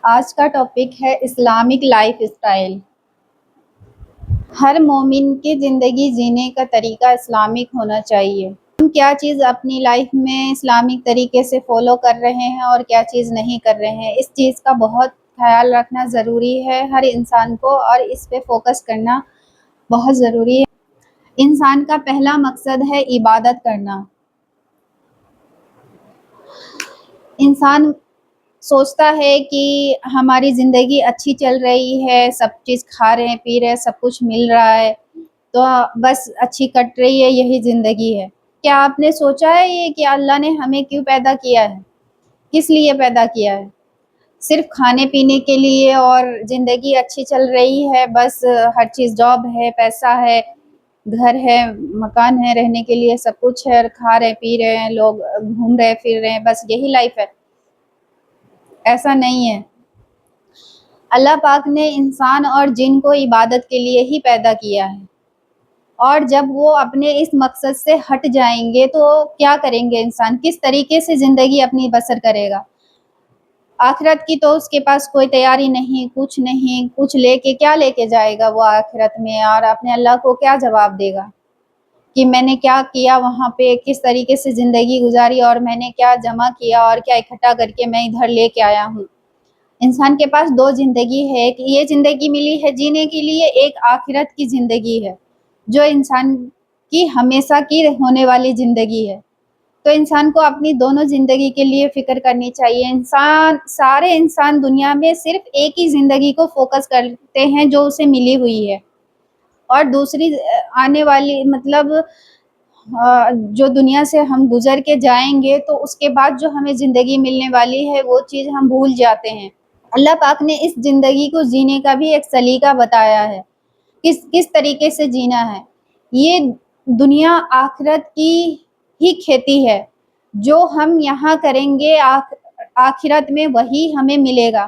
آج کا ٹاپک ہے اسلامک لائف اسٹائل۔ ہر مومن کی زندگی جینے کا طریقہ اسلامک ہونا چاہیے۔ ہم کیا چیز اپنی لائف میں اسلامک طریقے سے فالو کر رہے ہیں اور کیا چیز نہیں کر رہے ہیں، اس چیز کا بہت خیال رکھنا ضروری ہے ہر انسان کو، اور اس پہ فوکس کرنا بہت ضروری ہے۔ انسان کا پہلا مقصد ہے عبادت کرنا۔ انسان سوچتا ہے کہ ہماری زندگی اچھی چل رہی ہے، سب چیز کھا رہے ہیں، پی رہے ہیں، سب کچھ مل رہا ہے، تو بس اچھی کٹ رہی ہے، یہی زندگی ہے۔ کیا آپ نے سوچا ہے یہ کہ اللہ نے ہمیں کیوں پیدا کیا ہے؟ کس لیے پیدا کیا ہے؟ صرف کھانے پینے کے لیے اور زندگی اچھی چل رہی ہے، بس ہر چیز، جاب ہے، پیسہ ہے، گھر ہے، مکان ہے، رہنے کے لیے سب کچھ ہے، کھا رہے پی رہے ہیں، لوگ گھوم رہے پھر رہے ہیں، بس یہی لائف ہے؟ ایسا نہیں ہے۔ اللہ پاک نے انسان اور جن کو عبادت کے لیے ہی پیدا کیا ہے، اور جب وہ اپنے اس مقصد سے ہٹ جائیں گے تو کیا کریں گے؟ انسان کس طریقے سے زندگی اپنی بسر کرے گا؟ آخرت کی تو اس کے پاس کوئی تیاری نہیں، کچھ نہیں، کچھ کیا لے کے جائے گا وہ آخرت میں، اور اپنے اللہ کو کیا جواب دے گا کہ میں نے کیا کیا وہاں پہ، کس طریقے سے زندگی گزاری، اور میں نے کیا جمع کیا اور کیا اکٹھا کر کے میں ادھر لے کے آیا ہوں۔ انسان کے پاس دو زندگی ہے، ایک یہ زندگی ملی ہے جینے کے لیے، ایک آخرت کی زندگی ہے جو انسان کی ہمیشہ کی ہونے والی زندگی ہے۔ تو انسان کو اپنی دونوں زندگی کے لیے فکر کرنی چاہیے۔ سارے انسان دنیا میں صرف ایک ہی زندگی کو فوکس کرتے ہیں جو اسے ملی ہوئی ہے، اور دوسری آنے والی جو دنیا سے ہم گزر کے جائیں گے تو اس کے بعد جو ہمیں زندگی ملنے والی ہے وہ چیز ہم بھول جاتے ہیں۔ اللہ پاک نے اس زندگی کو جینے کا بھی ایک سلیقہ بتایا ہے، کس طریقے سے جینا ہے۔ یہ دنیا آخرت کی ہی کھیتی ہے، جو ہم یہاں کریں گے آخرت میں وہی ہمیں ملے گا۔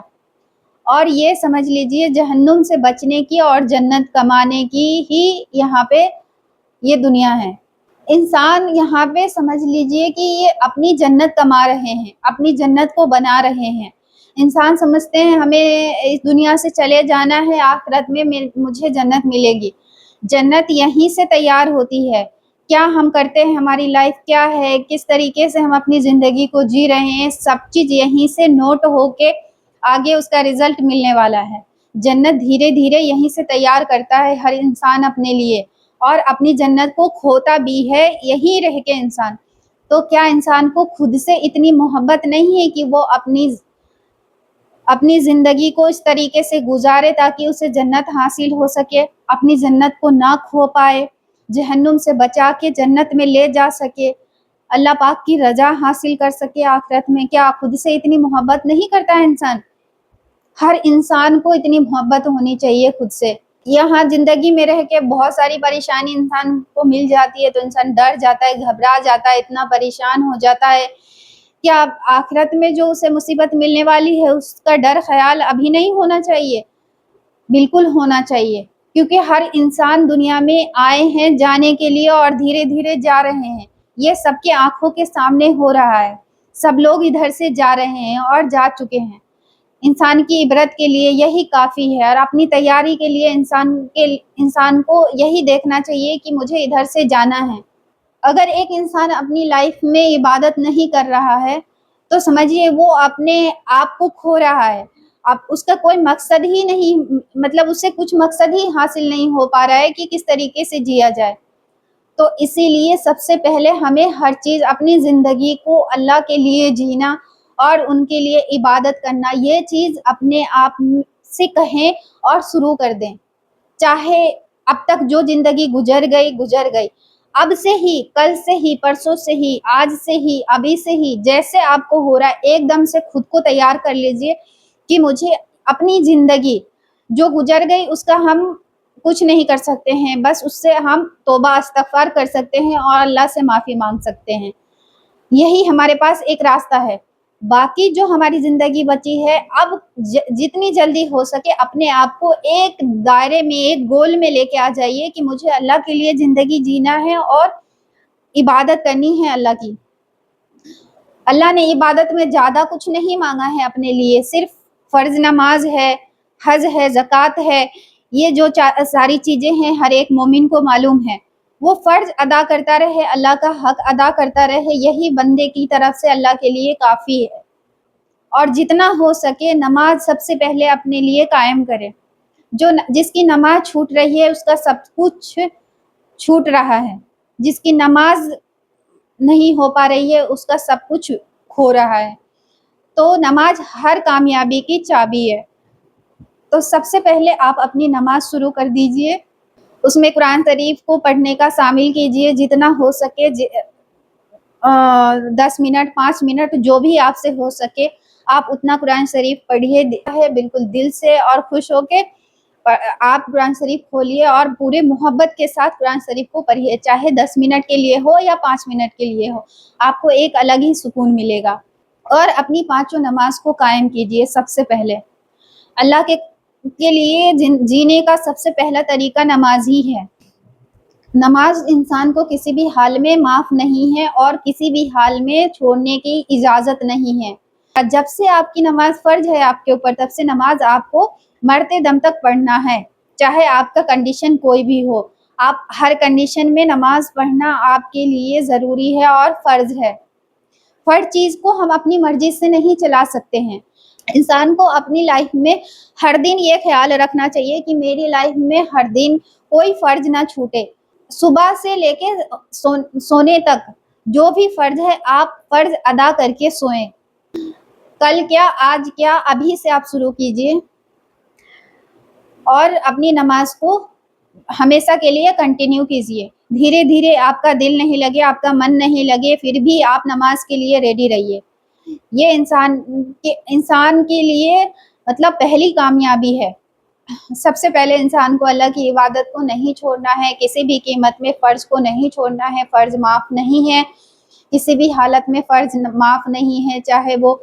اور یہ سمجھ لیجئے جہنم سے بچنے کی اور جنت کمانے کی ہی یہاں پہ یہ دنیا ہے۔ انسان یہاں پہ سمجھ لیجئے کہ یہ اپنی جنت کما رہے ہیں، اپنی جنت کو بنا رہے ہیں۔ انسان سمجھتے ہیں ہمیں اس دنیا سے چلے جانا ہے، آخرت میں مجھے جنت ملے گی۔ جنت یہیں سے تیار ہوتی ہے۔ کیا ہم کرتے ہیں، ہماری لائف کیا ہے، کس طریقے سے ہم اپنی زندگی کو جی رہے ہیں، سب چیز یہیں سے نوٹ ہو کے آگے اس کا رزلٹ ملنے والا ہے۔ جنت دھیرے دھیرے یہیں سے تیار کرتا ہے ہر انسان اپنے لیے، اور اپنی جنت کو کھوتا بھی ہے یہیں رہ کے انسان۔ تو کیا انسان کو خود سے اتنی محبت نہیں ہے کہ وہ اپنی زندگی کو اس طریقے سے گزارے تاکہ اسے جنت حاصل ہو سکے، اپنی جنت کو نہ کھو پائے، جہنم سے بچا کے جنت میں لے جا سکے، اللہ پاک کی رضا حاصل کر سکے آخرت میں؟ کیا خود سے اتنی محبت نہیں کرتا ہے انسان؟ ہر انسان کو اتنی محبت ہونی چاہیے خود سے۔ یہاں زندگی میں رہ کے بہت ساری پریشانی انسان کو مل جاتی ہے تو انسان ڈر جاتا ہے، گھبرا جاتا ہے، اتنا پریشان ہو جاتا ہے۔ کیا آخرت میں جو اسے مصیبت ملنے والی ہے اس کا ڈر خیال ابھی نہیں ہونا چاہیے؟ بالکل ہونا چاہیے، کیونکہ ہر انسان دنیا میں آئے ہیں جانے کے لیے، اور دھیرے دھیرے جا رہے ہیں۔ یہ سب کے آنکھوں کے سامنے ہو رہا ہے، سب لوگ ادھر سے جا رہے ہیں اور جا چکے ہیں۔ انسان کی عبرت کے لیے یہی کافی ہے، اور اپنی تیاری کے لیے انسان کو یہی دیکھنا چاہیے کہ مجھے ادھر سے جانا ہے۔ اگر ایک انسان اپنی لائف میں عبادت نہیں کر رہا ہے تو سمجھیے وہ اپنے آپ کو کھو رہا ہے۔ اب اس کا کوئی مقصد ہی نہیں، اس سے کچھ مقصد ہی حاصل نہیں ہو پا رہا ہے کہ کس طریقے سے جیا جائے۔ تو اسی لیے سب سے پہلے ہمیں ہر چیز، اپنی زندگی کو اللہ کے لیے جینا اور ان کے لیے عبادت کرنا، یہ چیز اپنے آپ سے کہیں اور شروع کر دیں۔ چاہے اب تک جو زندگی گزر گئی، اب سے ہی، کل سے ہی، پرسوں سے ہی، آج سے ہی، ابھی سے ہی، جیسے آپ کو ہو رہا ہے ایک دم سے خود کو تیار کر لیجئے کہ مجھے اپنی زندگی جو گزر گئی اس کا ہم کچھ نہیں کر سکتے ہیں، بس اس سے ہم توبہ استغفار کر سکتے ہیں اور اللہ سے معافی مانگ سکتے ہیں۔ یہی ہمارے پاس ایک راستہ ہے۔ باقی جو ہماری زندگی بچی ہے، اب جتنی جلدی ہو سکے اپنے آپ کو ایک دائرے میں، ایک گول میں لے کے آ جائیے کہ مجھے اللہ کے لیے زندگی جینا ہے اور عبادت کرنی ہے اللہ کی۔ اللہ نے عبادت میں زیادہ کچھ نہیں مانگا ہے اپنے لیے، صرف فرض نماز ہے، حج ہے، زکوٰۃ ہے، یہ جو ساری چیزیں ہیں ہر ایک مومن کو معلوم ہے، وہ فرض ادا کرتا رہے، اللہ کا حق ادا کرتا رہے، یہی بندے کی طرف سے اللہ کے لیے کافی ہے۔ اور جتنا ہو سکے نماز سب سے پہلے اپنے لیے قائم کرے۔ جس کی نماز چھوٹ رہی ہے اس کا سب کچھ چھوٹ رہا ہے، جس کی نماز نہیں ہو پا رہی ہے اس کا سب کچھ کھو رہا ہے۔ تو نماز ہر کامیابی کی چابی ہے۔ تو سب سے پہلے آپ اپنی نماز شروع کر دیجئے، اس میں قرآن شریف کو پڑھنے کا شامل کیجئے، جتنا ہو سکے 10 منٹ 5 منٹ جو بھی آپ سے ہو سکے آپ اتنا قرآن شریف پڑھیے، بالکل دل سے اور خوش ہو کے آپ قرآن شریف کھولیے اور پورے محبت کے ساتھ قرآن شریف کو پڑھیے، چاہے 10 منٹ کے لیے ہو یا 5 منٹ کے لیے ہو، آپ کو ایک الگ ہی سکون ملے گا۔ اور اپنی 5 نماز کو قائم کیجئے۔ سب سے پہلے اللہ کے لیے جینے کا سب سے پہلا طریقہ نماز ہی ہے۔ نماز انسان کو کسی بھی حال میں معاف نہیں ہے اور کسی بھی حال میں چھوڑنے کی اجازت نہیں ہے۔ جب سے آپ کی نماز فرض ہے آپ کے اوپر، تب سے نماز آپ کو مرتے دم تک پڑھنا ہے، چاہے آپ کا کنڈیشن کوئی بھی ہو۔ آپ ہر کنڈیشن میں نماز پڑھنا آپ کے لیے ضروری ہے اور فرض ہے۔ فرض چیز کو ہم اپنی مرضی سے نہیں چلا سکتے ہیں۔ انسان کو اپنی لائف میں ہر دن یہ خیال رکھنا چاہیے کہ میری لائف میں ہر دن کوئی فرض نہ چھوٹے۔ صبح سے لے کے سونے تک جو بھی فرض ہے آپ فرض ادا کر کے سوئیں۔ کل کیا، آج کیا، ابھی سے آپ شروع کیجئے اور اپنی نماز کو ہمیشہ کے لیے کنٹینیو کیجئے۔ دھیرے دھیرے آپ کا دل نہیں لگے، آپ کا من نہیں لگے، پھر بھی آپ نماز کے لیے ریڈی رہیے۔ یہ انسان کے لیے مطلب پہلی کامیابی ہے۔ سب سے پہلے انسان کو اللہ کی عبادت کو نہیں چھوڑنا ہے، کسی بھی قیمت میں فرض کو نہیں چھوڑنا ہے۔ فرض معاف نہیں ہے، کسی بھی حالت میں فرض معاف نہیں ہے، چاہے وہ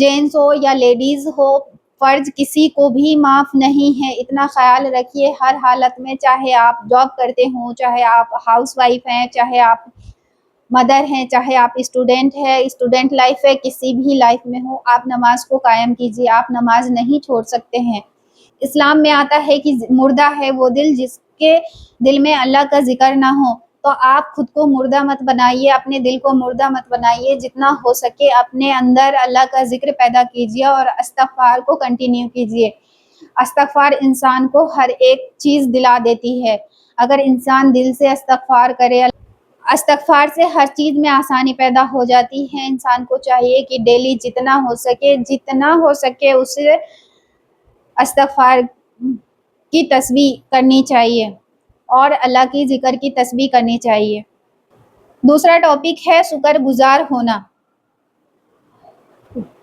جینٹس ہو یا لیڈیز ہو، فرض کسی کو بھی معاف نہیں ہے۔ اتنا خیال رکھیے ہر حالت میں، چاہے آپ جاب کرتے ہوں، چاہے آپ ہاؤس وائف ہیں، چاہے آپ مدر ہیں، چاہے آپ اسٹوڈنٹ ہیں، اسٹوڈنٹ لائف ہے، کسی بھی لائف میں ہو، آپ نماز کو قائم کیجیے۔ آپ نماز نہیں چھوڑ سکتے ہیں۔ اسلام میں آتا ہے کہ مردہ ہے وہ دل جس کے دل میں اللہ کا ذکر نہ ہو، تو آپ خود کو مردہ مت بنائیے، اپنے دل کو مردہ مت بنائیے، جتنا ہو سکے اپنے اندر اللہ کا ذکر پیدا کیجیے اور استغفار کو کنٹینیو کیجیے۔ استغفار انسان کو ہر ایک چیز دلا دیتی ہے۔ اگر انسان دل سے استغفار کرے، استغفار سے ہر چیز میں آسانی پیدا ہو جاتی ہے۔ انسان کو چاہیے کہ ڈیلی جتنا ہو سکے اسے استغفار کی تسبیح کرنی چاہیے اور اللہ کی ذکر کی تسبیح کرنی چاہیے۔ دوسرا ٹاپک ہے شکر گزار ہونا۔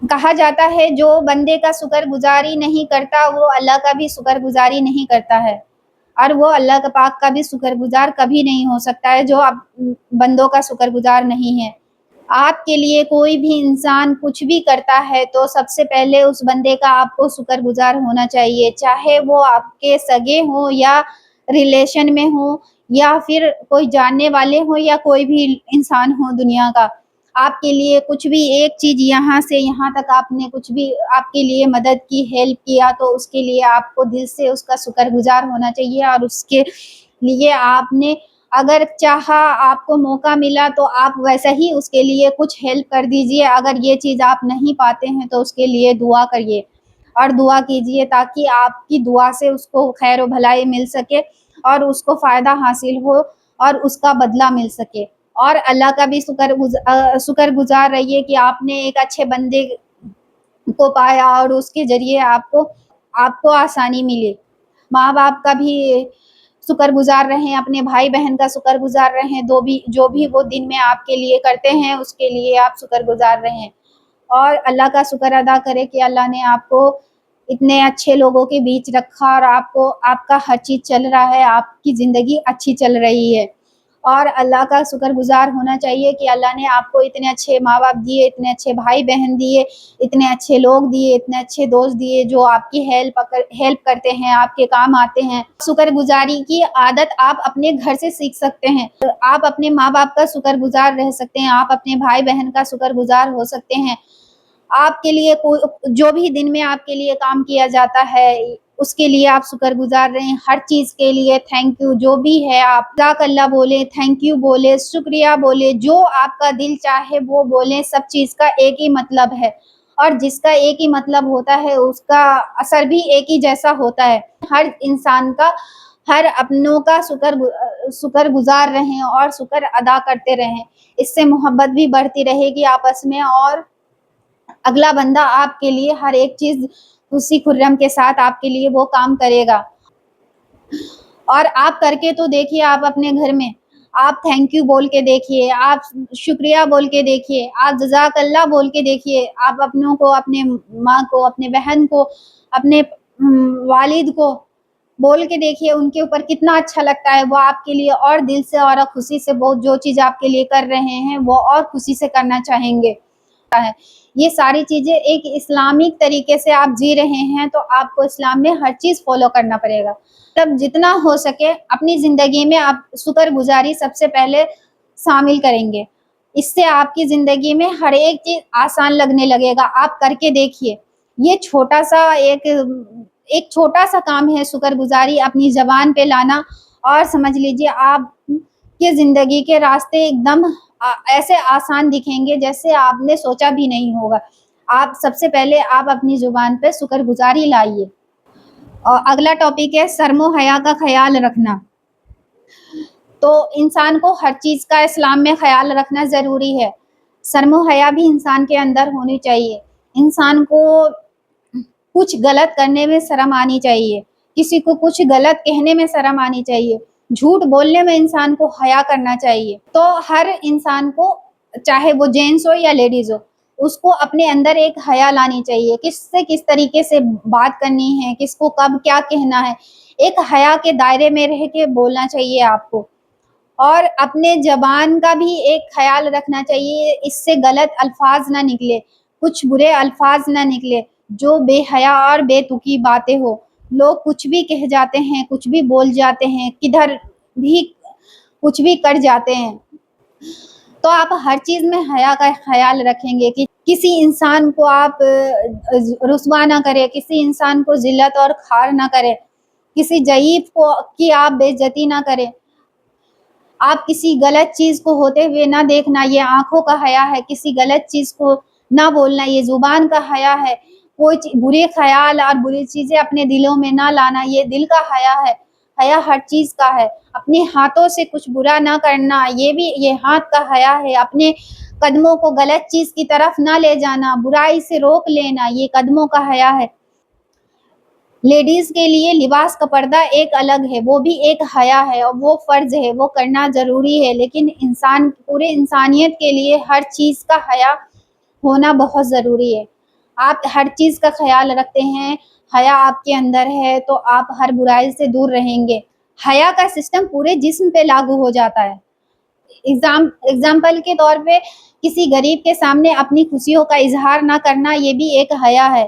کہا جاتا ہے جو بندے کا شکر گزاری نہیں کرتا وہ اللہ کا بھی شکر گزاری نہیں کرتا ہے، اور وہ اللہ کا پاک کا بھی شکر گزار کبھی نہیں ہو سکتا ہے جو بندوں کا شکر گزار نہیں ہے۔ آپ کے لیے کوئی بھی انسان کچھ بھی کرتا ہے تو سب سے پہلے اس بندے کا آپ کو شکر گزار ہونا چاہیے، چاہے وہ آپ کے سگے ہوں یا ریلیشن میں ہوں یا پھر کوئی جاننے والے ہوں یا کوئی بھی انسان ہو دنیا کا۔ آپ کے لیے کچھ بھی ایک چیز یہاں سے یہاں تک آپ نے کچھ بھی آپ کے لیے مدد کی، ہیلپ کیا، تو اس کے لیے آپ کو دل سے اس کا شکر گزار ہونا چاہیے، اور اس کے لیے آپ نے اگر چاہا، آپ کو موقع ملا تو آپ ویسا ہی اس کے لیے کچھ ہیلپ کر دیجئے۔ اگر یہ چیز آپ نہیں پاتے ہیں تو اس کے لیے دعا کریے اور دعا کیجئے تاکہ آپ کی دعا سے اس کو خیر و بھلائی مل سکے اور اس کو فائدہ حاصل ہو اور اس کا بدلہ مل سکے۔ اور اللہ کا بھی شکر گزار رہیے کہ آپ نے ایک اچھے بندے کو پایا اور اس کے ذریعے آپ کو آسانی ملی۔ ماں باپ کا بھی شکر گزار رہیں، اپنے بھائی بہن کا شکر گزار رہیں، جو بھی وہ دن میں آپ کے لیے کرتے ہیں اس کے لیے آپ شکر گزار رہیں، اور اللہ کا شکر ادا کرے کہ اللہ نے آپ کو اتنے اچھے لوگوں کے بیچ رکھا اور آپ کا ہر چیز چل رہا ہے، آپ کی زندگی اچھی چل رہی ہے۔ اور اللہ کا شکر گزار ہونا چاہیے کہ اللہ نے آپ کو اتنے اچھے ماں باپ دیے، اتنے اچھے بھائی بہن دیے، اتنے اچھے لوگ دیے، اتنے اچھے دوست دیے جو آپ کی ہیلپ کرتے ہیں، آپ کے کام آتے ہیں۔ شکر گزاری کی عادت آپ اپنے گھر سے سیکھ سکتے ہیں۔ آپ اپنے ماں باپ کا شکر گزار رہ سکتے ہیں، آپ اپنے بھائی بہن کا شکر گزار ہو سکتے ہیں، آپ کے لیے جو بھی دن میں آپ کے لیے کام کیا جاتا ہے اس کے لیے آپ شکر گزار رہے ہیں، ہر چیز کے لیے تھینک یو، جو بھی ہے آپ جزاک اللہ بولے، تھینک یو بولے، شکریہ بولے، جو آپ کا دل چاہے وہ بولیں، سب چیز کا ایک ہی مطلب ہے، اور جس کا ایک ہی مطلب ہوتا ہے اس کا اثر بھی ایک ہی جیسا ہوتا ہے۔ ہر انسان کا، ہر اپنوں کا شکر گزار رہیں اور شکر ادا کرتے رہیں، اس سے محبت بھی بڑھتی رہے گی آپس میں، اور اگلا بندہ آپ کے لیے ہر ایک چیز خوشی خرم کے ساتھ آپ کے لیے وہ کام کرے گا۔ اور آپ کر کے تو دیکھیے، آپ اپنے گھر میں آپ تھینک یو بول کے دیکھیے، آپ شکریہ بول کے دیکھیے، آپ جزاک اللہ بول کے دیکھیے، آپ اپنوں کو، اپنے ماں کو، اپنے بہن کو، اپنے والد کو بول کے دیکھیے، ان کے اوپر کتنا اچھا لگتا ہے، وہ آپ کے لیے اور دل سے اور خوشی سے بہت جو چیز آپ کے لیے کر رہے ہیں وہ اور خوشی سے کرنا چاہیں گے۔ یہ ساری چیزیں ایک اسلامک طریقے سے آپ جی رہے ہیں تو آپ کو اسلام میں ہر چیز فالو کرنا پڑے گا۔ تب جتنا ہو سکے اپنی زندگی میں آپ شکر گزاری سب سے پہلے شامل کریں گے، اس سے آپ کی زندگی میں ہر ایک چیز آسان لگنے لگے گا۔ آپ کر کے دیکھیے، یہ چھوٹا سا ایک چھوٹا سا کام ہے شکر گزاری اپنی زبان پہ لانا، اور سمجھ لیجیے آپ کے زندگی کے راستے ایک دم ایسے آسان دکھیں گے جیسے آپ نے سوچا بھی نہیں ہوگا۔ آپ سب سے پہلے آپ اپنی زبان پہ شکر گزاری لائیے۔ اور اگلا ٹاپک ہے شرم و حیا کا خیال رکھنا۔ تو انسان کو ہر چیز کا اسلام میں خیال رکھنا ضروری ہے، شرم و حیا بھی انسان کے اندر ہونی چاہیے۔ انسان کو کچھ غلط کرنے میں شرم آنی چاہیے، کسی کو کچھ غلط کہنے میں شرم آنی چاہیے، جھوٹ بولنے میں انسان کو حیا کرنا چاہیے۔ تو ہر انسان کو، چاہے وہ جینٹس ہو یا لیڈیز ہو، اس کو اپنے اندر ایک حیا لانی چاہیے، کس سے کس طریقے سے بات کرنی ہے، کس کو کب کیا کہنا ہے، ایک حیا کے دائرے میں رہ کے بولنا چاہیے آپ کو۔ اور اپنے زبان کا بھی ایک خیال رکھنا چاہیے، اس سے غلط الفاظ نہ نکلے، کچھ برے الفاظ نہ نکلے جو بے حیا اور بے تکی باتیں ہو۔ لوگ کچھ بھی کہہ جاتے ہیں، کچھ بھی بول جاتے ہیں، کدھر بھی کچھ بھی کر جاتے ہیں۔ تو آپ ہر چیز میں حیا کا خیال رکھیں گے کہ کسی انسان کو آپ رسوا نہ کرے، کسی انسان کو ذلت اور خوار نہ کرے، کسی ضعیف کو کی آپ بے عزتی نہ کریں۔ آپ کسی غلط چیز کو ہوتے ہوئے نہ دیکھنا، یہ آنکھوں کا حیا ہے۔ کسی غلط چیز کو نہ بولنا، یہ زبان کا حیا ہے۔ کوئی برے خیال اور بری چیزیں اپنے دلوں میں نہ لانا، یہ دل کا حیا ہے۔ حیا ہر چیز کا ہے۔ اپنے ہاتھوں سے کچھ برا نہ کرنا، یہ ہاتھ کا حیا ہے۔ اپنے قدموں کو غلط چیز کی طرف نہ لے جانا، برائی سے روک لینا، یہ قدموں کا حیا ہے۔ لیڈیز کے لیے لباس کا پردہ ایک الگ ہے، وہ بھی ایک حیا ہے اور وہ فرض ہے، وہ کرنا ضروری ہے، لیکن پورے انسانیت کے لیے ہر چیز کا حیا ہونا بہت ضروری ہے۔ آپ ہر چیز کا خیال رکھتے ہیں، حیا آپ کے اندر ہے تو آپ ہر برائی سے دور رہیں گے۔ حیا کا سسٹم پورے جسم پہ لاگو ہو جاتا ہے۔ اگزامپل کے طور پہ کسی غریب کے سامنے اپنی خوشیوں کا اظہار نہ کرنا، یہ بھی ایک حیا ہے۔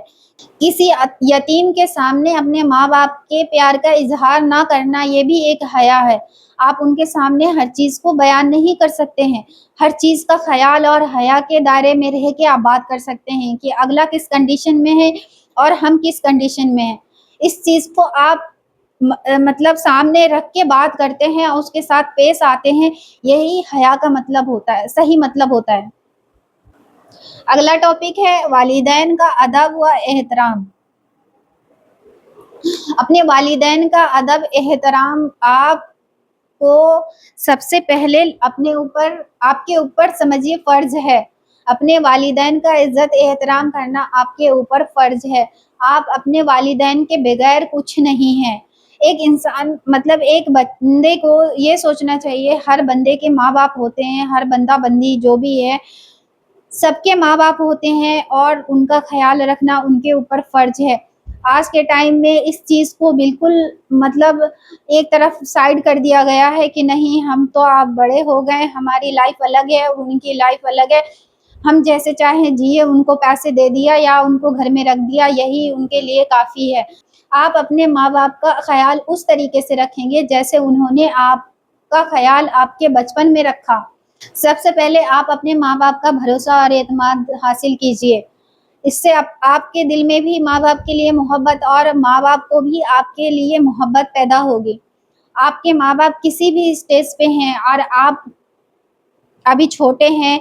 کسی یتیم کے سامنے اپنے ماں باپ کے پیار کا اظہار نہ کرنا، یہ بھی ایک حیا ہے۔ آپ ان کے سامنے ہر چیز کو بیان نہیں کر سکتے ہیں، ہر چیز کا خیال اور حیا کے دائرے میں رہ کے آپ بات کر سکتے ہیں کہ اگلا کس کنڈیشن میں ہے اور ہم کس کنڈیشن میں ہیں۔ اس چیز کو آپ مطلب سامنے رکھ کے بات کرتے ہیں اور اس کے ساتھ پیش آتے ہیں، یہی حیا کا مطلب ہوتا ہے، صحیح مطلب ہوتا ہے۔ اگلا ٹاپک ہے والدین کا ادب و احترام۔ اپنے والدین کا ادب احترام آپ کو سب سے پہلے آپ کے اوپر سمجھیے فرض ہے۔ اپنے والدین کا عزت احترام کرنا آپ کے اوپر فرض ہے۔ آپ اپنے والدین کے بغیر کچھ نہیں ہیں۔ ایک انسان مطلب ایک بندے کو یہ سوچنا چاہیے، ہر بندے کے ماں باپ ہوتے ہیں، ہر بندہ بندی جو بھی ہے سب کے ماں باپ ہوتے ہیں اور ان کا خیال رکھنا ان کے اوپر فرض ہے۔ آج کے ٹائم میں اس چیز کو بالکل مطلب ایک طرف سائڈ کر دیا گیا ہے کہ نہیں، ہم تو آپ بڑے ہو گئے، ہماری لائف الگ ہے، ان کی لائف الگ ہے، ہم جیسے چاہیں جیے، ان کو پیسے دے دیا یا ان کو گھر میں رکھ دیا، یہی ان کے لیے کافی ہے۔ آپ اپنے ماں باپ کا خیال اس طریقے سے رکھیں گے جیسے انہوں نے آپ کا خیال آپ کے بچپن میں رکھا۔ سب سے پہلے آپ اپنے ماں باپ کا بھروسہ اور اعتماد حاصل کیجیے، اس سے آپ کے دل میں بھی ماں باپ کے لیے محبت اور ماں باپ کو بھی آپ کے لیے محبت پیدا ہوگی۔ آپ کے ماں باپ کسی بھی اسٹیج پہ ہیں اور آپ ابھی چھوٹے ہیں،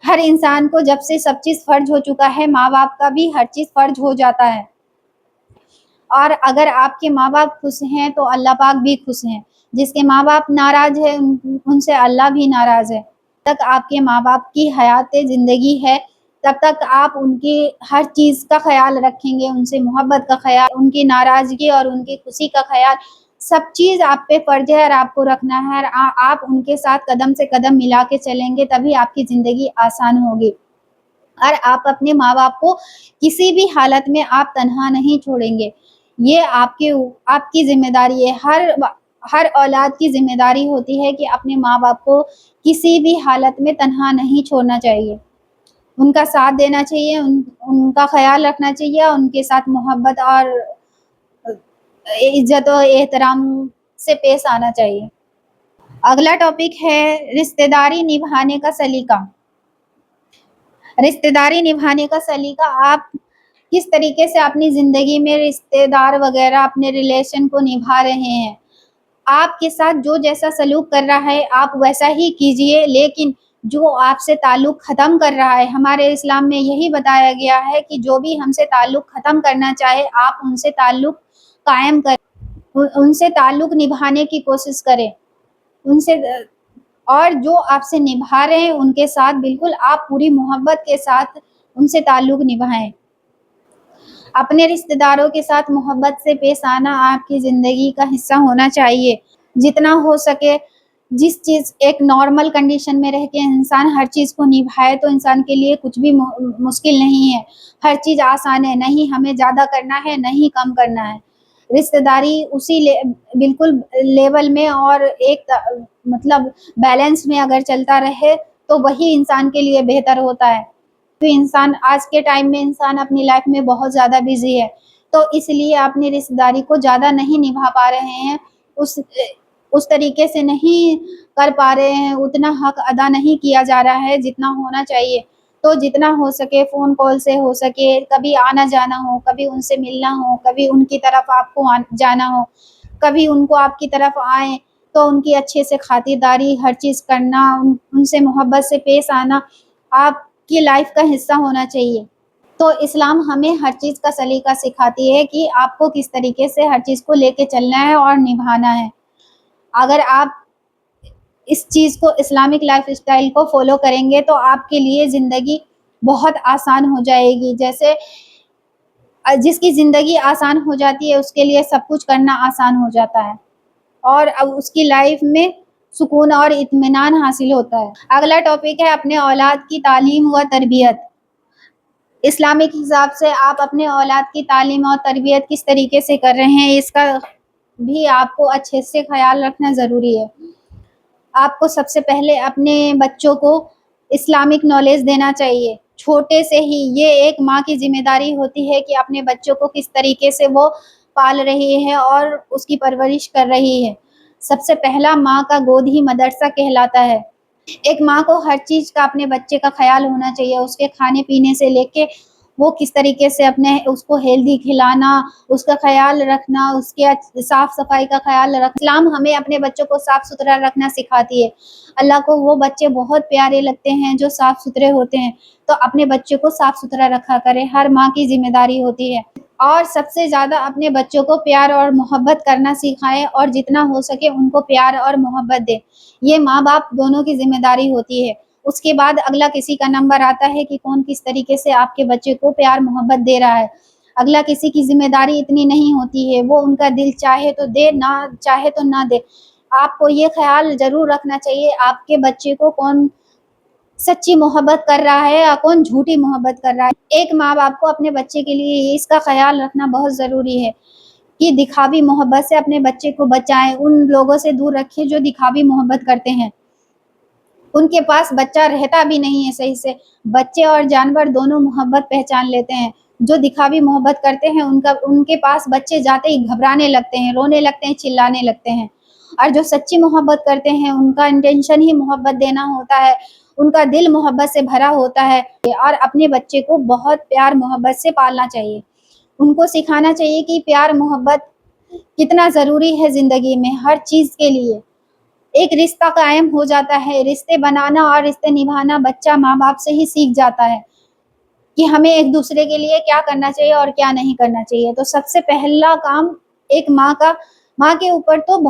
ہر انسان کو جب سے سب چیز فرض ہو چکا ہے، ماں باپ کا بھی ہر چیز فرض ہو جاتا ہے۔ اور اگر آپ کے ماں باپ خوش ہیں تو اللہ پاک بھی خوش ہیں، جس کے ماں باپ ناراض ہیں ان سے اللہ بھی ناراض ہے۔ جب تک آپ کے ماں باپ کی حیات زندگی ہے تب تک آپ ان کی ہر چیز کا خیال رکھیں گے، ان سے محبت کا خیال، ان کی ناراضگی اور ان کی خوشی کا خیال، سب چیز آپ پہ فرض ہے اور آپ کو رکھنا ہے، اور آپ ان کے ساتھ قدم سے قدم ملا کے چلیں گے تبھی آپ کی زندگی آسان ہوگی۔ اور آپ اپنے ماں باپ کو کسی بھی حالت میں آپ تنہا نہیں چھوڑیں گے، یہ آپ کی ذمہ داری ہے۔ ہر اولاد کی ذمہ داری ہوتی ہے کہ اپنے ماں باپ کو کسی بھی حالت میں تنہا نہیں چھوڑنا چاہیے، ان کا ساتھ دینا چاہیے، ان کا خیال رکھنا چاہیے، ان کے ساتھ محبت اور عزت و احترام سے پیش آنا چاہیے۔ اگلا ٹاپک ہے رشتہ داری نبھانے کا سلیقہ۔ رشتہ داری نبھانے کا سلیقہ، آپ کس طریقے سے اپنی زندگی میں رشتہ دار وغیرہ اپنے ریلیشن کو نبھا رہے ہیں۔ آپ کے ساتھ جو جیسا سلوک کر رہا ہے آپ ویسا ہی کیجئے، لیکن جو آپ سے تعلق ختم کر رہا ہے، ہمارے اسلام میں یہی بتایا گیا ہے کہ جو بھی ہم سے تعلق ختم کرنا چاہے آپ ان سے تعلق قائم کریں، ان سے تعلق نبھانے کی کوشش کریں، ان سے، اور جو آپ سے نبھا رہے ہیں ان کے ساتھ بالکل آپ پوری محبت کے ساتھ ان سے تعلق نبھائیں۔ اپنے رشتہ داروں کے ساتھ محبت سے پیش آنا آپ کی زندگی کا حصہ ہونا چاہیے، جتنا ہو سکے۔ جس چیز ایک نارمل کنڈیشن میں رہ کے انسان ہر چیز کو نبھائے تو انسان کے لیے کچھ بھی مشکل نہیں ہے، ہر چیز آسان ہے، نہیں ہمیں زیادہ کرنا ہے نہیں کم کرنا ہے۔ رشتہ داری اسی بالکل لیول میں اور ایک مطلب بیلنس میں اگر چلتا رہے تو وہی انسان کے لیے بہتر ہوتا ہے۔ تو انسان آج کے ٹائم میں انسان اپنی لائف میں بہت زیادہ بزی ہے، تو اس لیے اپنی رشتہ داری کو زیادہ نہیں نبھا پا رہے ہیں، اس طریقے سے نہیں کر پا رہے ہیں، اتنا حق ادا نہیں کیا جا رہا ہے جتنا ہونا چاہیے۔ تو جتنا ہو سکے فون کال سے ہو سکے، کبھی آنا جانا ہو، کبھی ان سے ملنا ہو، کبھی ان کی طرف آپ کو جانا ہو، کبھی ان کو آپ کی طرف آئیں تو ان کی اچھے سے خاطرداری ہر چیز کرنا، ان سے محبت سے پیش آنا آپ کی لائف کا حصہ ہونا چاہیے۔ تو اسلام ہمیں ہر چیز کا سلیقہ سکھاتی ہے کہ آپ کو کس طریقے سے ہر چیز کو لے کے چلنا ہے اور نبھانا ہے۔ اگر آپ اس چیز کو اسلامک لائف اسٹائل کو فالو کریں گے تو آپ کے لیے زندگی بہت آسان ہو جائے گی۔ جیسے جس کی زندگی آسان ہو جاتی ہے اس کے لیے سب کچھ کرنا آسان ہو جاتا ہے، اور اب اس کی لائف میں سکون اور اطمینان حاصل ہوتا ہے۔ اگلا ٹاپک ہے اپنے اولاد کی تعلیم و تربیت۔ اسلامک حساب سے آپ اپنے اولاد کی تعلیم اور تربیت کس طریقے سے کر رہے ہیں، اس کا بھی آپ کو اچھے سے خیال رکھنا ضروری ہے۔ آپ کو سب سے پہلے اپنے بچوں کو اسلامک نالج دینا چاہیے چھوٹے سے ہی۔ یہ ایک ماں کی ذمہ داری ہوتی ہے کہ اپنے بچوں کو کس طریقے سے وہ پال رہی ہے اور اس کی پرورش کر رہی ہے۔ سب سے پہلا ماں کا گود ہی مدرسہ کہلاتا ہے۔ ایک ماں کو ہر چیز کا اپنے بچے کا خیال ہونا چاہیے، اس کے کھانے پینے سے لے کے وہ کس طریقے سے اس کو ہیلدی کھلانا، اس کا خیال رکھنا، اس کے صاف صفائی کا خیال رکھنا۔ اسلام ہمیں اپنے بچوں کو صاف ستھرا رکھنا سکھاتی ہے۔ اللہ کو وہ بچے بہت پیارے لگتے ہیں جو صاف ستھرے ہوتے ہیں، تو اپنے بچوں کو صاف ستھرا رکھا کرے، ہر ماں کی ذمہ داری ہوتی ہے۔ اور سب سے زیادہ اپنے بچوں کو پیار اور محبت کرنا سکھائیں، اور جتنا ہو سکے ان کو پیار اور محبت دیں۔ یہ ماں باپ دونوں کی ذمہ داری ہوتی ہے۔ اس کے بعد اگلا کسی کا نمبر آتا ہے کہ کون کس طریقے سے آپ کے بچے کو پیار محبت دے رہا ہے۔ اگلا کسی کی ذمہ داری اتنی نہیں ہوتی ہے، وہ ان کا دل چاہے تو دے، نہ چاہے تو نہ دے۔ آپ کو یہ خیال ضرور رکھنا چاہیے آپ کے بچے کو کون سچی محبت کر رہا ہے یا کون جھوٹی محبت کر رہا ہے۔ ایک ماں باپ کو اپنے بچے کے لیے اس کا خیال رکھنا بہت ضروری ہے کہ دکھاوی محبت سے اپنے بچے کو بچائیں، ان لوگوں سے دور رکھیں جو دکھاوی محبت کرتے ہیں۔ ان کے پاس بچہ رہتا بھی نہیں ہے صحیح سے۔ بچے اور جانور دونوں محبت پہچان لیتے ہیں۔ جو دکھاوی محبت کرتے ہیں ان کے پاس بچے جاتے ہی گھبرانے لگتے ہیں، رونے لگتے ہیں، چلانے لگتے ہیں۔ اور جو سچی محبت کرتے ہیں ان کا انٹینشن ہی محبت دینا ہوتا ہے، ان کا دل محبت سے بھرا ہوتا ہے، اور اپنے بچے کو بہت پیار محبت سے پالنا چاہیے۔ ان کو سکھانا چاہیے کہ پیار محبت کتنا ضروری ہے زندگی میں ہر چیز کے لیے۔ ایک رشتہ قائم ہو جاتا ہے، رشتے بنانا اور رشتے نبھانا بچہ ماں باپ سے ہی سیکھ جاتا ہے کہ ہمیں ایک دوسرے کے لیے کیا کرنا چاہیے اور کیا نہیں کرنا چاہیے۔ تو سب سے پہلا کام ایک ماں کے اوپر تو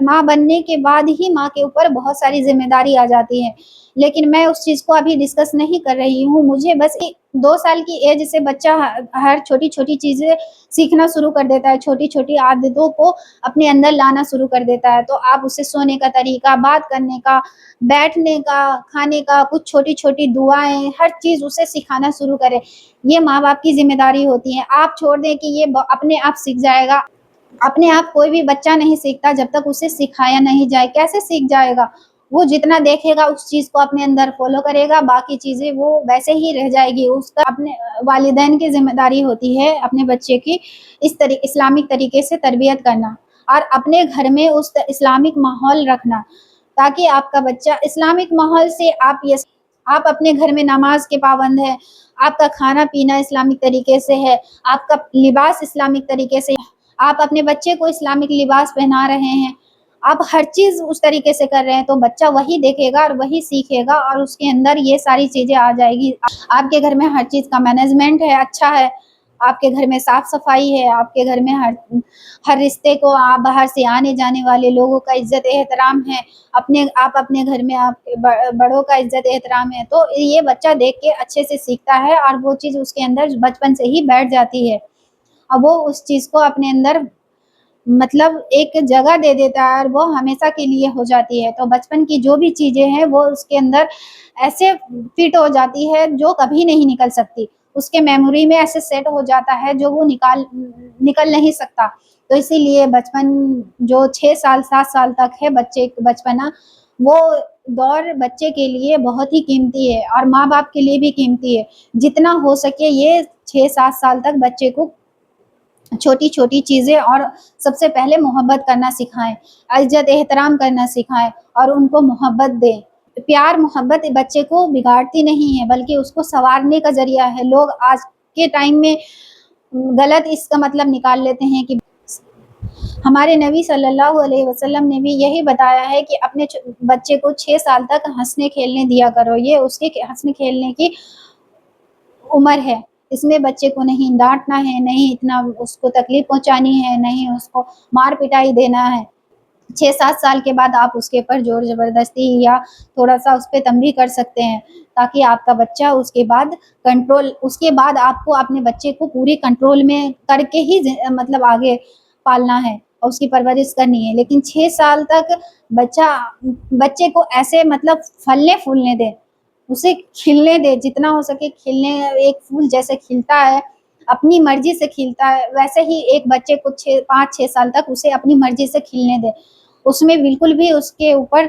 ماں بننے کے بعد ہی ماں کے اوپر بہت ساری ذمہ داری آ جاتی ہے، لیکن میں اس چیز کو ابھی ڈسکس نہیں کر رہی ہوں۔ مجھے بس 2 سال کی ایج سے بچہ ہر چھوٹی چھوٹی چیزیں سیکھنا شروع کر دیتا ہے، چھوٹی چھوٹی عادتوں کو اپنے اندر لانا شروع کر دیتا ہے۔ تو آپ اسے سونے کا طریقہ، بات کرنے کا، بیٹھنے کا، کھانے کا، کچھ چھوٹی چھوٹی دعائیں، ہر چیز اسے سکھانا شروع کریں۔ یہ ماں باپ کی ذمہ داری ہوتی ہے۔ آپ چھوڑ دیں کہ یہ اپنے آپ سیکھ جائے گا۔ اپنے آپ کوئی بھی بچہ نہیں سیکھتا جب تک اسے سکھایا نہیں جائے۔ کیسے سیکھ جائے گا؟ وہ جتنا دیکھے گا اس چیز کو اپنے اندر فالو کرے گا، باقی چیزیں وہ ویسے ہی رہ جائے گی۔ اس کا اپنے والدین کی ذمہ داری ہوتی ہے اپنے بچے کی اسلامک طریقے سے تربیت کرنا، اور اپنے گھر میں اس اسلامک ماحول رکھنا، تاکہ آپ کا بچہ اسلامک ماحول سے آپ اپنے گھر میں نماز کے پابند ہے، آپ کا کھانا پینا اسلامک طریقے سے ہے، آپ کا لباس اسلامک طریقے سے، آپ اپنے بچے کو اسلامک لباس پہنا رہے ہیں، آپ ہر چیز اس طریقے سے کر رہے ہیں، تو بچہ وہی دیکھے گا اور وہی سیکھے گا، اور اس کے اندر یہ ساری چیزیں آ جائے گی۔ آپ کے گھر میں ہر چیز کا مینجمنٹ ہے، اچھا ہے، آپ کے گھر میں صاف صفائی ہے، آپ کے گھر میں ہر رشتے کو، آپ باہر سے آنے جانے والے لوگوں کا عزت احترام ہے، آپ اپنے گھر میں آپ کے بڑوں کا عزت احترام ہے، تو یہ بچہ دیکھ کے اچھے سے سیکھتا ہے، اور وہ چیز اس کے اندر بچپن سے ہی بیٹھ جاتی ہے، اور وہ اس چیز کو اپنے اندر مطلب ایک جگہ دے دیتا ہے، اور وہ ہمیشہ کے لیے ہو جاتی ہے۔ تو بچپن کی جو بھی چیزیں ہیں وہ اس کے اندر ایسے فٹ ہو جاتی ہے جو کبھی نہیں نکل سکتی، اس کے میموری میں ایسے سیٹ ہو جاتا ہے جو وہ نکل نہیں سکتا۔ تو اسی لیے بچپن جو 6 سال 7 سال تک ہے بچپنا، وہ دور بچے کے لیے بہت ہی قیمتی ہے، اور ماں باپ کے لیے بھی قیمتی ہے۔ جتنا ہو سکے یہ 6 7 سال تک بچے کو چھوٹی چھوٹی چیزیں اور سب سے پہلے محبت کرنا سکھائیں، عزت احترام کرنا سکھائیں، اور ان کو محبت دیں۔ پیار محبت بچے کو بگاڑتی نہیں ہے بلکہ اس کو سنوارنے کا ذریعہ ہے۔ لوگ آج کے ٹائم میں غلط اس کا مطلب نکال لیتے ہیں کہ ہمارے نبی صلی اللہ علیہ وسلم نے بھی یہی بتایا ہے کہ اپنے بچے کو 6 سال تک ہنسنے کھیلنے دیا کرو، یہ اس کے ہنسنے کھیلنے کی عمر ہے، اس میں بچے کو نہیں ڈانٹنا ہے، نہیں اتنا اس کو تکلیف پہنچانی ہے، نہیں اس کو مار پٹائی دینا ہے۔ 6 7 سال کے بعد آپ اس کے اوپر زور زبردستی یا تھوڑا سا اس پہ تنبیہ کر سکتے ہیں، تاکہ آپ کا بچہ اس کے بعد آپ کو اپنے بچے کو پوری کنٹرول میں کر کے ہی مطلب آگے پالنا ہے اور اس کی پرورش کرنی ہے۔ لیکن 6 سال تک بچے کو ایسے مطلب پھلنے پھولنے دے، اسے کھلنے دے، جتنا ہو سکے کھلنے، ایک پھول جیسے کھلتا ہے اپنی مرضی سے کھلتا ہے، ویسے ہی ایک بچے کو 5 6 سال تک اسے اپنی مرضی سے کھلنے دے۔ اس میں بالکل بھی اس کے اوپر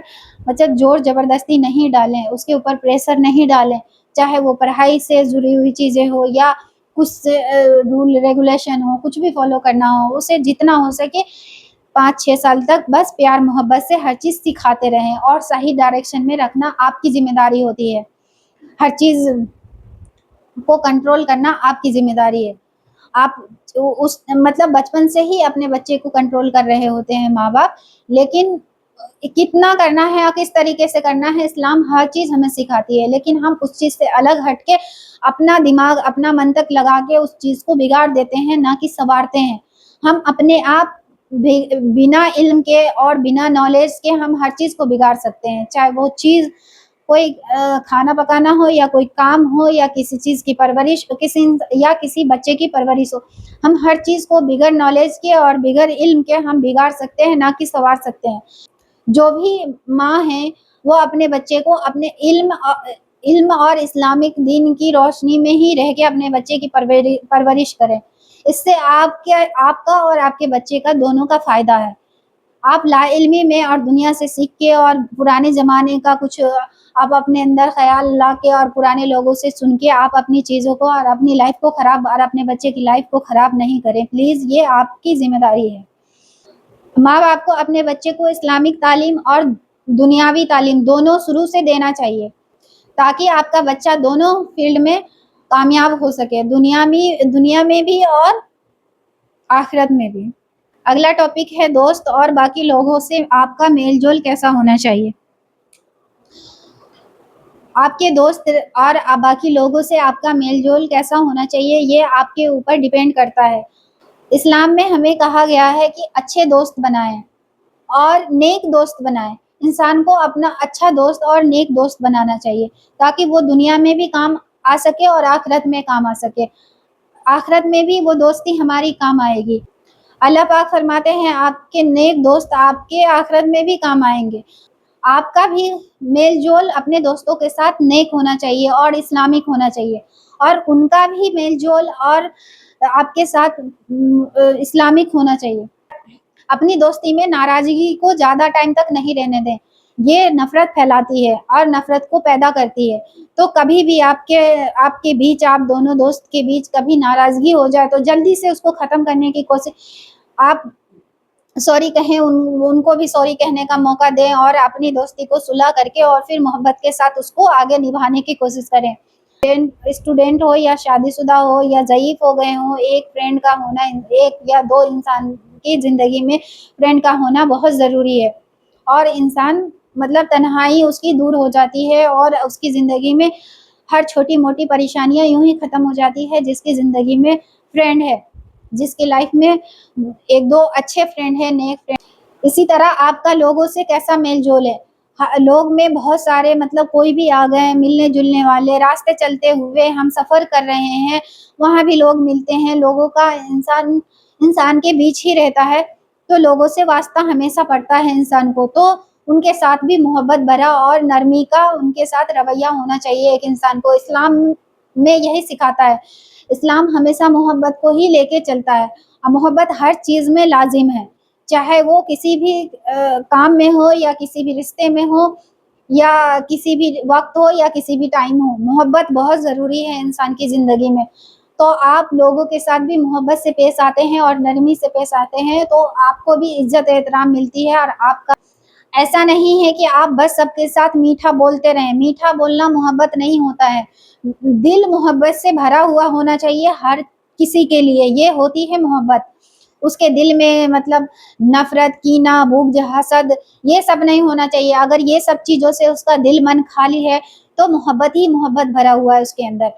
مطلب زور زبردستی نہیں ڈالیں، اس کے اوپر پریشر نہیں ڈالیں، چاہے وہ پڑھائی سے جڑی ہوئی چیزیں ہو یا کچھ رول ریگولیشن ہو، کچھ بھی فالو کرنا ہو، اسے جتنا ہو سکے 5 6 سال تک بس پیار محبت سے ہر چیز سکھاتے رہیں، اور صحیح ڈائریکشن میں رکھنا آپ کی ذمہ داری ہوتی ہے۔ ہر چیز کو کنٹرول کرنا آپ کی ذمہ داری ہے۔ آپ اس مطلب بچپن سے ہی اپنے بچے کو کنٹرول کر رہے ہوتے ہیں ماں باپ، لیکن کتنا کرنا ہے اور کس طریقے سے کرنا ہے اسلام ہر چیز ہمیں سکھاتی ہے، لیکن ہم اس چیز سے الگ ہٹ کے اپنا دماغ اپنا منطق لگا کے اس چیز کو بگاڑ دیتے ہیں، نہ کہ سنوارتے ہیں۔ ہم اپنے آپ بنا علم کے اور بنا نالج کے ہم ہر چیز کو بگاڑ سکتے ہیں، چاہے وہ چیز کوئی کھانا پکانا ہو یا کوئی کام ہو یا کسی چیز کی پرورش کسی بچے کی پرورش ہو، ہم ہر چیز کو بغیر نالج کے اور بغیر علم کے ہم بگاڑ سکتے ہیں، نہ کہ سنوار سکتے ہیں۔ جو بھی ماں ہیں وہ اپنے بچے کو اپنے علم اور اسلامک دین کی روشنی میں ہی رہ کے اپنے بچے کی پرورش کریں، اس سے آپ کا اور آپ کے بچے کا دونوں کا فائدہ ہے۔ آپ لا علمی میں اور دنیا سے سیکھ کے اور پرانے زمانے کا کچھ آپ اپنے اندر خیال لا کے اور پرانے لوگوں سے سن کے آپ اپنی چیزوں کو اور اپنی لائف کو خراب اور اپنے بچے کی لائف کو خراب نہیں کریں، پلیز، یہ آپ کی ذمہ داری ہے۔ ماں باپ کو اپنے بچے کو اسلامک تعلیم اور دنیاوی تعلیم دونوں شروع سے دینا چاہیے۔ تاکہ آپ کا بچہ دونوں فیلڈ میں کامیاب ہو سکے، دنیا میں بھی اور آخرت میں بھی۔ اگلا ٹاپک ہے دوست اور باقی لوگوں سے آپ کا میل جول کیسا ہونا چاہیے۔ آپ کے دوست اور باقی لوگوں سے آپ کا میل جول کیسا ہونا چاہیے، یہ آپ کے اوپر ڈیپینڈ کرتا ہے۔ اسلام میں ہمیں کہا گیا ہے کہ اچھے دوست بنائیں اور نیک دوست بنائیں۔ انسان کو اپنا اچھا دوست اور نیک دوست بنانا چاہیے تاکہ وہ دنیا میں بھی کام آ سکے اور آخرت میں کام آ سکے، آخرت میں بھی وہ دوستی ہماری کام آئے گی۔ اللہ پاک فرماتے ہیں آپ کے نیک دوست آپ کے آخرت میں بھی کام آئیں گے۔ آپ کا بھی میل جول اپنے دوستوں کے ساتھ نیک ہونا چاہیے اور اسلامک ہونا چاہیے، اور ان کا بھی میل جول اور آپ کے ساتھ اسلامک ہونا چاہیے۔ اپنی دوستی میں ناراضگی کو زیادہ ٹائم تک نہیں رہنے دیں، یہ نفرت پھیلاتی ہے اور نفرت کو پیدا کرتی ہے۔ تو کبھی بھی آپ کے بیچ، آپ دونوں دوست کے بیچ کبھی ناراضگی ہو جائے تو جلدی سے اس کو ختم کرنے کی کوشش، آپ سوری کہیں، ان کو بھی سوری کہنے کا موقع دیں اور اپنی دوستی کو صلح کر کے اور پھر محبت کے ساتھ اس کو آگے نبھانے کی کوشش کریں۔ اسٹوڈینٹ ہو یا شادی شدہ ہو یا ضعیف ہو گئے ہوں، ایک فرینڈ کا ہونا، ایک یا دو انسان کی زندگی میں فرینڈ کا ہونا بہت ضروری ہے، اور انسان مطلب تنہائی اس کی دور ہو جاتی ہے اور اس کی زندگی میں ہر چھوٹی موٹی پریشانیاں یوں ہی ختم ہو جاتی ہے جس کی زندگی میں فرینڈ ہے، جس کی لائف میں ایک دو اچھے فرینڈ ہیں، نیک فرینڈ۔ اسی طرح آپ کا لوگوں سے کیسا میل جول ہے۔ لوگ میں بہت سارے مطلب کوئی بھی آ گئے ملنے جلنے والے، راستے چلتے ہوئے ہم سفر کر رہے ہیں، وہاں بھی لوگ ملتے ہیں، لوگوں کا انسان کے بیچ ہی رہتا ہے، تو لوگوں سے واسطہ ہمیشہ پڑتا ہے انسان کو، تو ان کے ساتھ بھی محبت بھرا اور نرمی کا ان کے ساتھ رویہ ہونا چاہیے ایک انسان کو۔ اسلام میں یہی سکھاتا ہے، اسلام ہمیشہ محبت کو ہی لے کے چلتا ہے، اور محبت ہر چیز میں لازم ہے، چاہے وہ کسی بھی کام میں ہو یا کسی بھی رشتے میں ہو یا کسی بھی وقت ہو یا کسی بھی ٹائم ہو، محبت بہت ضروری ہے انسان کی زندگی میں۔ تو آپ لوگوں کے ساتھ بھی محبت سے پیش آتے ہیں اور نرمی سے پیش آتے ہیں تو آپ کو بھی عزت احترام ملتی ہے، اور آپ کا ایسا نہیں ہے کہ آپ بس سب کے ساتھ میٹھا بولتے رہیں۔ میٹھا بولنا محبت نہیں ہوتا ہے، دل محبت سے بھرا ہوا ہونا چاہیے ہر کسی کے لیے، یہ ہوتی ہے محبت۔ اس کے دل میں مطلب نفرت، کینہ، بغض، حسد، یہ سب نہیں ہونا چاہیے۔ اگر یہ سب چیزوں سے اس کا دل من خالی ہے تو محبت ہی محبت بھرا ہوا ہے اس کے اندر۔